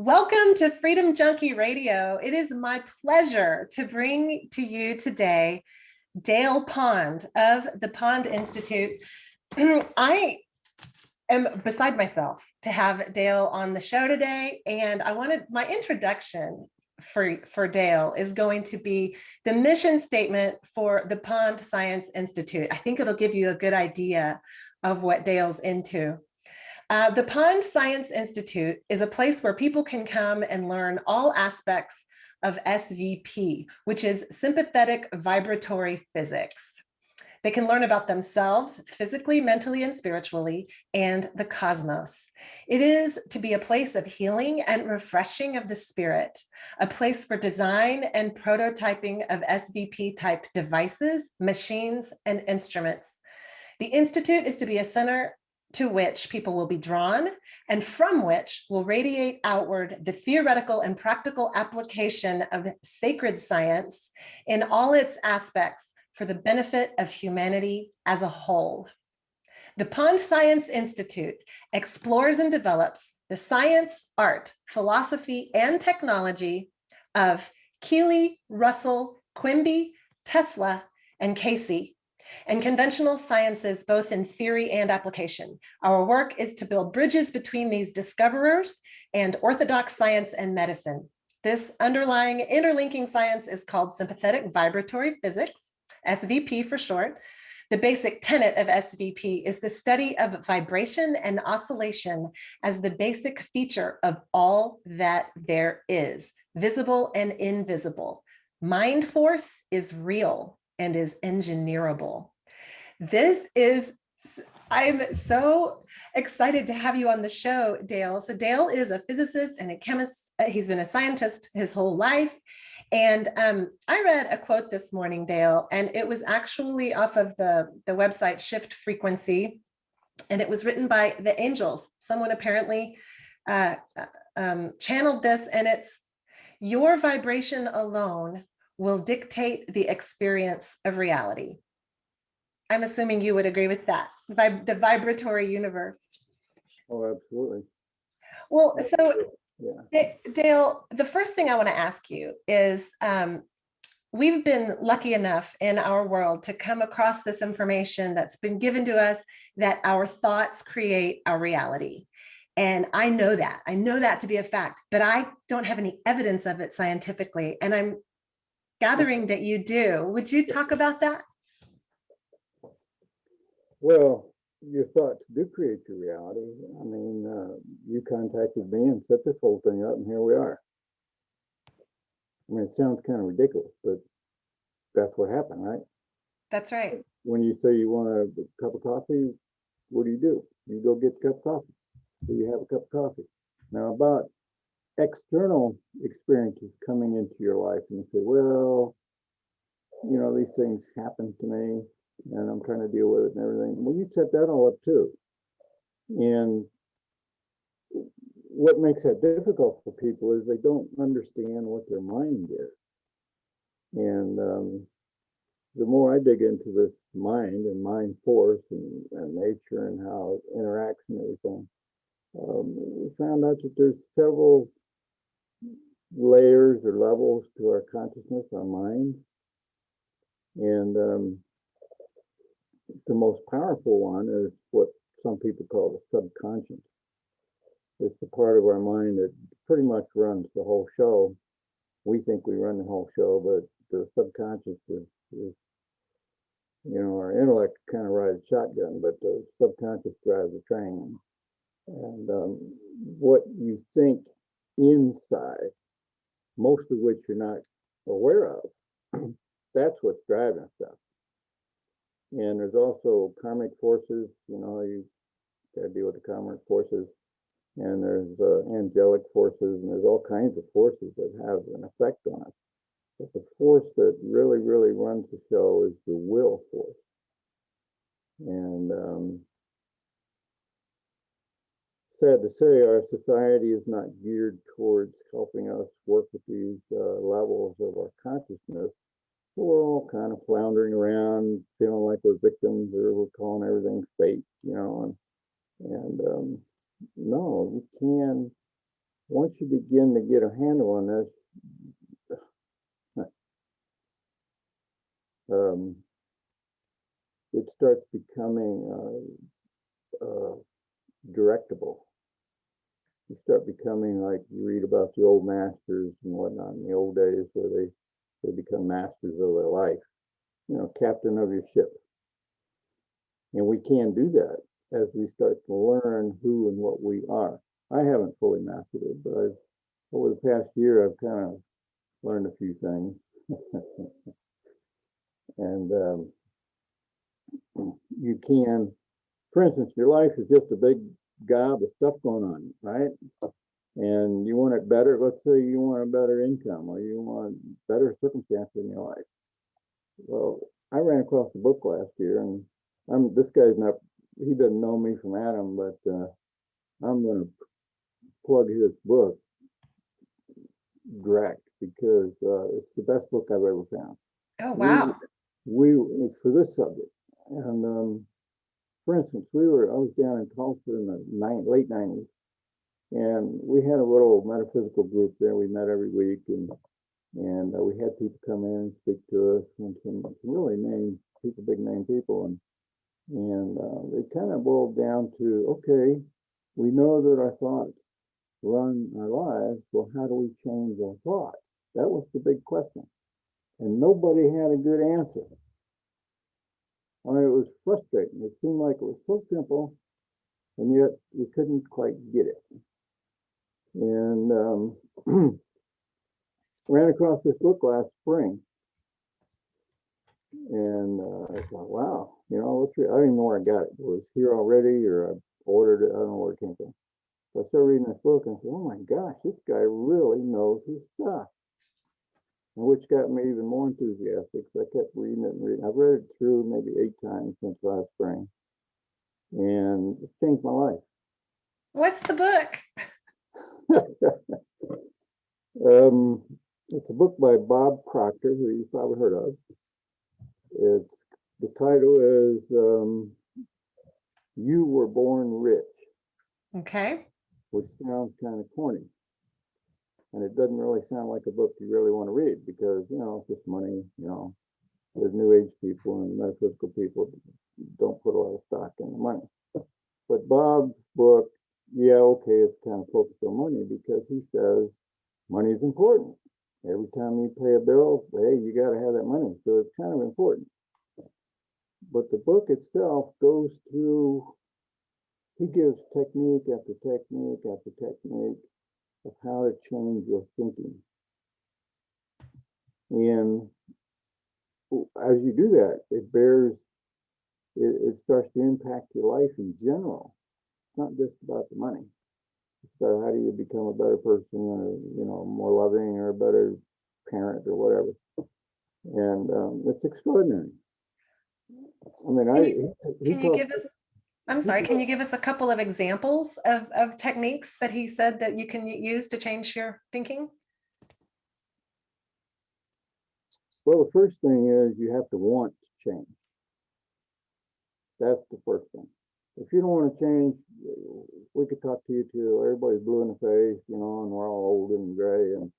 Welcome to Freedom Junkie Radio. It is my pleasure to bring to you today Dale Pond of the Pond Institute. I am beside myself to have Dale on the show today, and I wanted my introduction for Dale is going to be the mission statement for the Pond Science Institute. I think it'll give you a good idea of what Dale's into. The Pond Science Institute is a place where people can come and learn all aspects of SVP, which is sympathetic vibratory physics. They can learn about themselves physically, mentally, and spiritually, and the cosmos. It is to be a place of healing and refreshing of the spirit, a place for design and prototyping of SVP type devices, machines, and instruments. The Institute is to be a center to which people will be drawn and from which will radiate outward the theoretical and practical application of sacred science in all its aspects for the benefit of humanity as a whole. The Pond Science Institute explores and develops the science, art, philosophy, and technology of Keely, Russell, Quimby, Tesla, and Casey, and conventional sciences, both in theory and application. Our work is to build bridges between these discoverers and orthodox science and medicine. This underlying interlinking science is called sympathetic vibratory physics, SVP for short. The basic tenet of SVP is the study of vibration and oscillation as the basic feature of all that there is, visible and invisible. Mind force is real and is engineerable. I'm so excited to have you on the show, Dale. So Dale is a physicist and a chemist. He's been a scientist his whole life. And I read a quote this morning, Dale, and it was actually off of the website Shift Frequency. And it was written by the angels. Someone apparently channeled this, and it's, "Your vibration alone will dictate the experience of reality." I'm assuming you would agree with that, the vibratory universe. Oh, absolutely. Well, so yeah. Dale, the first thing I want to ask you is, we've been lucky enough in our world to come across this information that's been given to us, that our thoughts create our reality. And I know that to be a fact, but I don't have any evidence of it scientifically. And I'm gathering that you do. Would you talk about that? Well, your thoughts do create your reality. I mean, you contacted me and set this whole thing up, and here we are. I mean, it sounds kind of ridiculous, but that's what happened, right? That's right. When you say you want a cup of coffee, what do? You go get the cup of coffee. So you have a cup of coffee. Now, about external experiences coming into your life, and you say, well, you know, these things happen to me and I'm trying to deal with it and everything. Well, you set that all up too. And what makes that difficult for people is they don't understand what their mind is. And the more I dig into this mind and mind force and nature and how it interacts and everything, we found out that there's several layers or levels to our consciousness, our mind. And the most powerful one is what some people call the subconscious. It's the part of our mind that pretty much runs the whole show. We think we run the whole show, but the subconscious is you know, our intellect kind of rides shotgun, but the subconscious drives the train. And what you think inside, most of which you're not aware of, that's what's driving stuff. And there's also karmic forces, you know, you got to deal with the karmic forces, and there's angelic forces, and there's all kinds of forces that have an effect on us. But the force that really, really runs the show is the will force. And sad to say, our society is not geared towards helping us work with these levels of our consciousness. So we're all kind of floundering around, feeling like we're victims, or we're calling everything fate, you know. And no, we can once you begin to get a handle on this, it starts becoming directable. You start becoming like you read about the old masters and whatnot in the old days where they become masters of their life, captain of your ship. And we can do that as we start to learn who and what we are. I haven't fully mastered it, but over the past year, I've kind of learned a few things. And you can, for instance, your life is just a big gob of stuff going on, right? And you want it better. Let's say you want a better income or you want better circumstances in your life. Well, I ran across a book last year, and this guy's not, he doesn't know me from Adam, but I'm going to plug his book direct because it's the best book I've ever found. Oh, wow. It's for this subject. And for instance, I was down in Tulsa in the late 90s, and we had a little metaphysical group there. We met every week, and we had people come in and speak to us, and some really big name people, and it kind of boiled down to, okay, we know that our thoughts run our lives. Well, how do we change our thoughts? That was the big question, and nobody had a good answer. I mean, it was frustrating. It seemed like it was so simple, and yet we couldn't quite get it. And ran across this book last spring, and I thought, wow, I don't even know where I got it. It was here already, or I ordered it. I don't know where it came from. So I started reading this book, and I said, oh my gosh, this guy really knows his stuff. And which got me even more enthusiastic. So I kept reading it and reading. I've read it through maybe 8 times since last spring, and it's changed my life. What's the book? It's a book by Bob Proctor, who you've probably heard of. The title is You Were Born Rich. Okay. Which sounds kind of corny. And it doesn't really sound like a book you really want to read because, it's just money, there's new age people and metaphysical people don't put a lot of stock in the money. But Bob's book, it's kind of focused on money because he says money is important. Every time you pay a bill, hey, you got to have that money. So it's kind of important. But the book itself goes through, he gives technique after technique after technique of how to change your thinking. And as you do that, it starts to impact your life in general. It's not just about the money. It's about how do you become a better person, or, more loving or a better parent or whatever. And it's extraordinary. I mean, can you give us a couple of examples of techniques that he said that you can use to change your thinking? Well, the first thing is you have to want to change. That's the first thing. If you don't want to change, we could talk to you till everybody's blue in the face, and we're all old and gray, and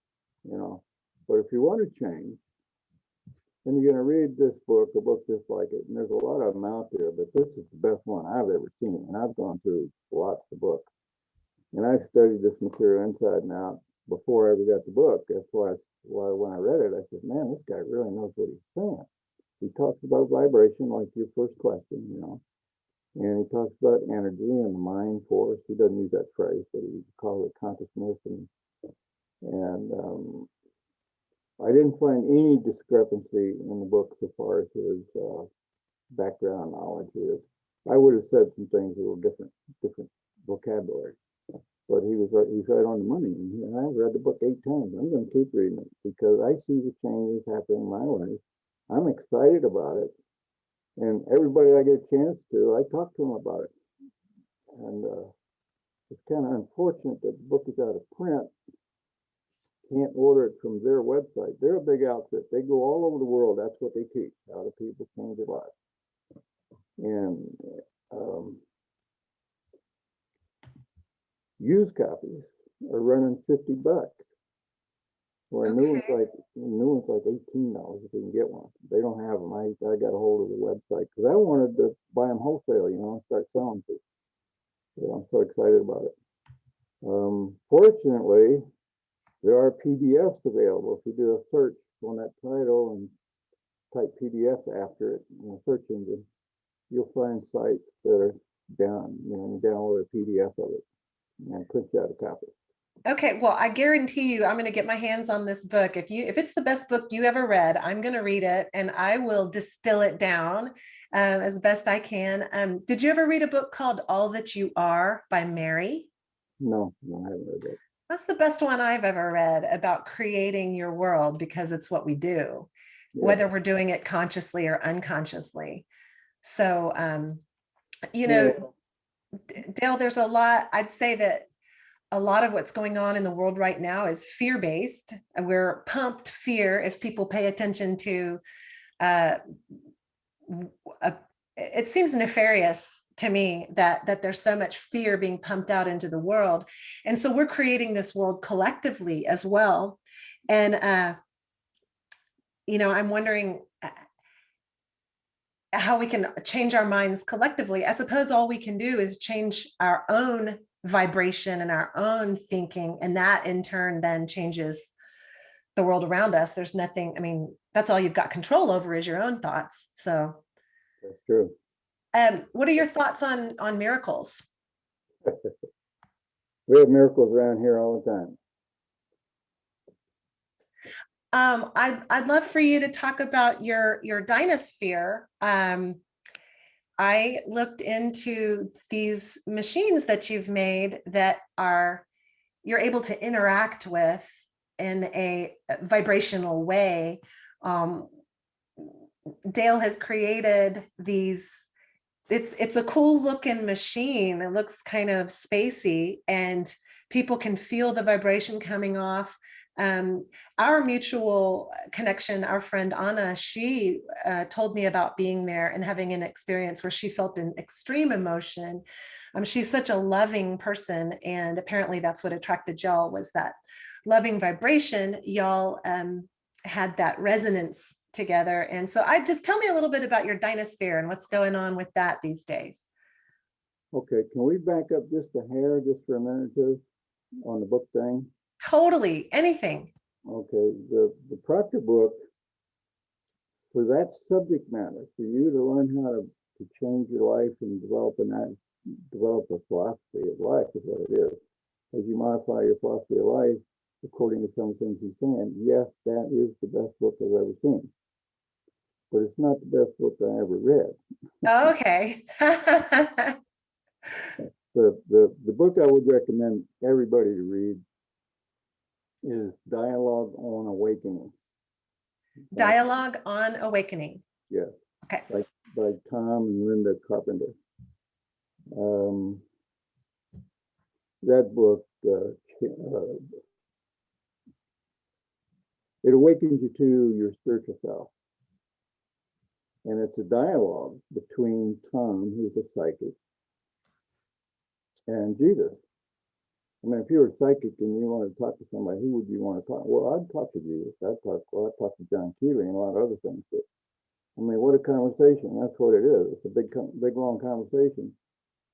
but if you want to change, then you're going to read this book, a book just like it. And there's a lot of them out there, but this is the best one I've ever seen. And I've gone through lots of books. And I've studied this material inside and out before I ever got the book. That's why when I read it, I said, man, this guy really knows what he's saying. He talks about vibration, like your first question, and he talks about energy and the mind force. He doesn't use that phrase, but he calls it consciousness. And I didn't find any discrepancy in the book so far as his background knowledge is. I would have said some things a little different vocabulary, but he's right on the money. And I've read the book 8 times. I'm going to keep reading it because I see the changes happening in my life. I'm excited about it, and everybody I get a chance to, I talk to them about it. And it's kind of unfortunate that the book is out of print. Can't order it from their website. They're a big outfit. They go all over the world. That's what they teach, how do people change their lives. And used copies, are running $50. Where Okay. new one's like $18 if you can get one. They don't have them. I got a hold of the website because I wanted to buy them wholesale, and start selling them. Yeah, I'm so excited about it. Fortunately, there are PDFs available. If you do a search on that title and type PDF after it in a search engine, you'll find sites that are down, you download a PDF of it and print out a copy. Okay, well, I guarantee you I'm going to get my hands on this book. If it's the best book you ever read, I'm going to read it and I will distill it down as best I can. Did you ever read a book called All That You Are by Mary? No, I haven't read that. That's the best one I've ever read about creating your world because it's what we do, Yeah. whether we're doing it consciously or unconsciously. So, you know, Well, Dale, there's a lot, I'd say that a lot of what's going on in the world right now is fear-based. We're pumped fear if people pay attention to uh, it seems nefarious to me that there's so much fear being pumped out into the world. And so we're creating this world collectively as well. And I'm wondering how we can change our minds collectively. I suppose all we can do is change our own vibration and our own thinking, and that in turn then changes the world around us. There's nothing, I mean, that's all you've got control over is your own thoughts. So that's true. what are your thoughts on miracles? We have miracles around here all the time. I'd love for you to talk about your dynasphere. I looked into these machines that you've made that you're able to interact with in a vibrational way. Um, Dale has created these. It's a cool looking machine. It looks kind of spacey, and people can feel the vibration coming off. Our mutual connection, our friend Anna, she told me about being there and having an experience where she felt an extreme emotion. She's such a loving person, and apparently that's what attracted y'all, was that loving vibration. Y'all had that resonance together. And so I just tell me a little bit about your dynasphere and what's going on with that these days. Okay, can we back up just a hair just for a minute or two on the book thing? Totally, anything. Okay, the Proctor book, for that subject matter, for you to learn how to change your life and develop a philosophy of life is what it is. As you modify your philosophy of life, according to some things he's saying, yes, that is the best book I've ever seen. But it's not the best book I ever read. Okay. The book I would recommend everybody to read is Dialogue on Awakening. Dialogue on Awakening. Yeah. Okay. By Tom and Linda Carpenter. That book, it awakens you to your spiritual self. And it's a dialogue between Tom, who's a psychic, and Jesus. I mean, if you were a psychic and you wanted to talk to somebody, who would you want to talk? Well, I'd talk to Jesus. I'd talk to John Keely and a lot of other things. But I mean, what a conversation. That's what it is. It's a big, long conversation.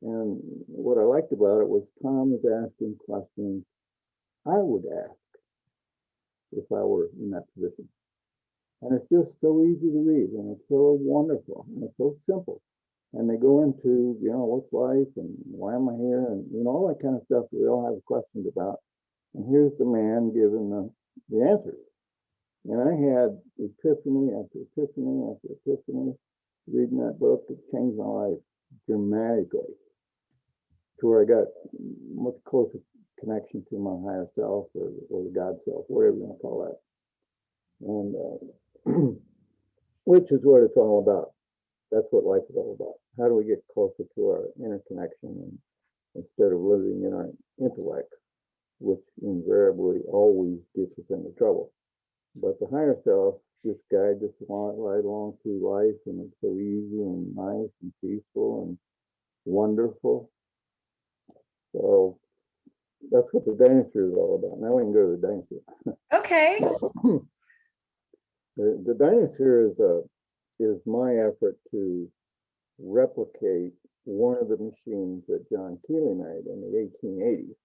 And what I liked about it was Tom was asking questions I would ask if I were in that position. And it's just so easy to read, and it's so wonderful, and it's so simple. And they go into, what's life, and why am I here, and all that kind of stuff that we all have questions about. And here's the man giving the answers. And I had epiphany after epiphany after epiphany reading that book. It changed my life dramatically, to where I got much closer connection to my higher self, or the God self, whatever you want to call that. And which is what it's all about. That's what life is all about. How do we get closer to our inner connection, instead of living in our intellect, which invariably always gets us into trouble. But the higher self just guides us right along through life, and it's so easy and nice and peaceful and wonderful. So that's what the dinosaur is all about. Now we can go to the dinosaur. Okay. The dinosaur is my effort to replicate one of the machines that John Keely made in the 1880s.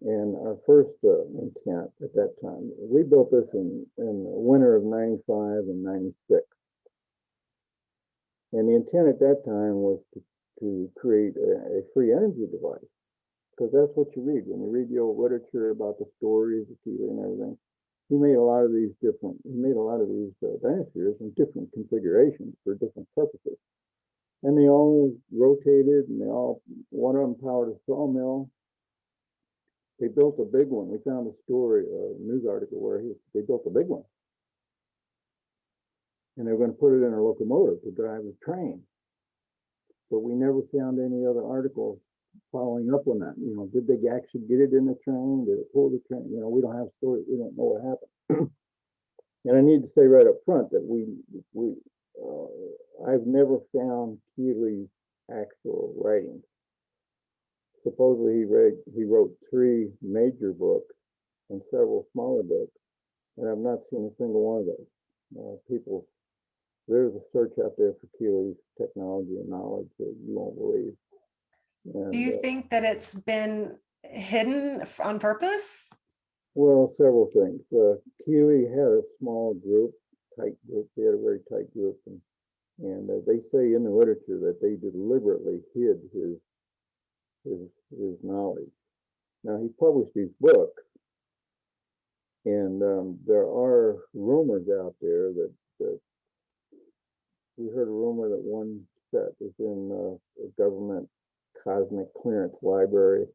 And our first intent at that time, we built this in the winter of 95 and 96. And the intent at that time was to create a free energy device, because that's what you read. When you read the old literature about the stories of Keely and everything, he made a lot of these dinosaurs in different configurations for different purposes. And they all rotated, and one of them powered a sawmill. They built a big one. We found a story, a news article where they built a big one. And they were going to put it in a locomotive to drive the train. But we never found any other articles following up on that. Did they actually get it in the train? Did it pull the train? We don't have stories. We don't know what happened. And I need to say right up front that I've never found Keely's actual writings. Supposedly he wrote 3 major books and several smaller books, and I've not seen a single one of those. There's a search out there for Keely's technology and knowledge that you won't believe. And, Do you think that it's been hidden on purpose? Well, several things. Keely had a small group, tight group. They had a very tight group, and they say in the literature that they deliberately hid his knowledge. Now, he published these books, and there are rumors out there that we heard a rumor that one set is in a government cosmic clearance library,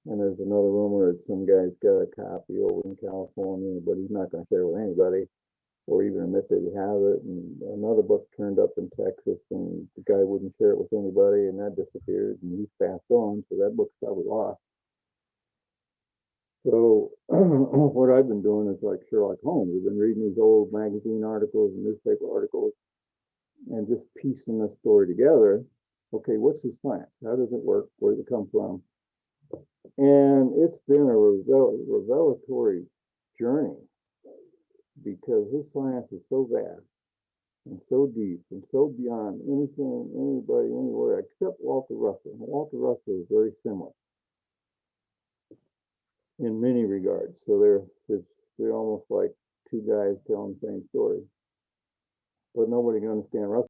and there's another rumor that some guy's got a copy over in California, but he's not going to share it with anybody or even admit that he has it. And another book turned up in Texas, and the guy wouldn't share it with anybody, and that disappeared, and he's passed on, so that book's probably lost. So what I've been doing is like Sherlock Holmes. I've been reading these old magazine articles and newspaper articles and just piecing the story together. Okay, what's his science? How does it work? Where does it come from? And it's been a revelatory journey, because his science is so vast and so deep and so beyond anything, anybody, anywhere, except Walter Russell. And Walter Russell is very similar in many regards. So they're almost like two guys telling the same story. But nobody can understand Russell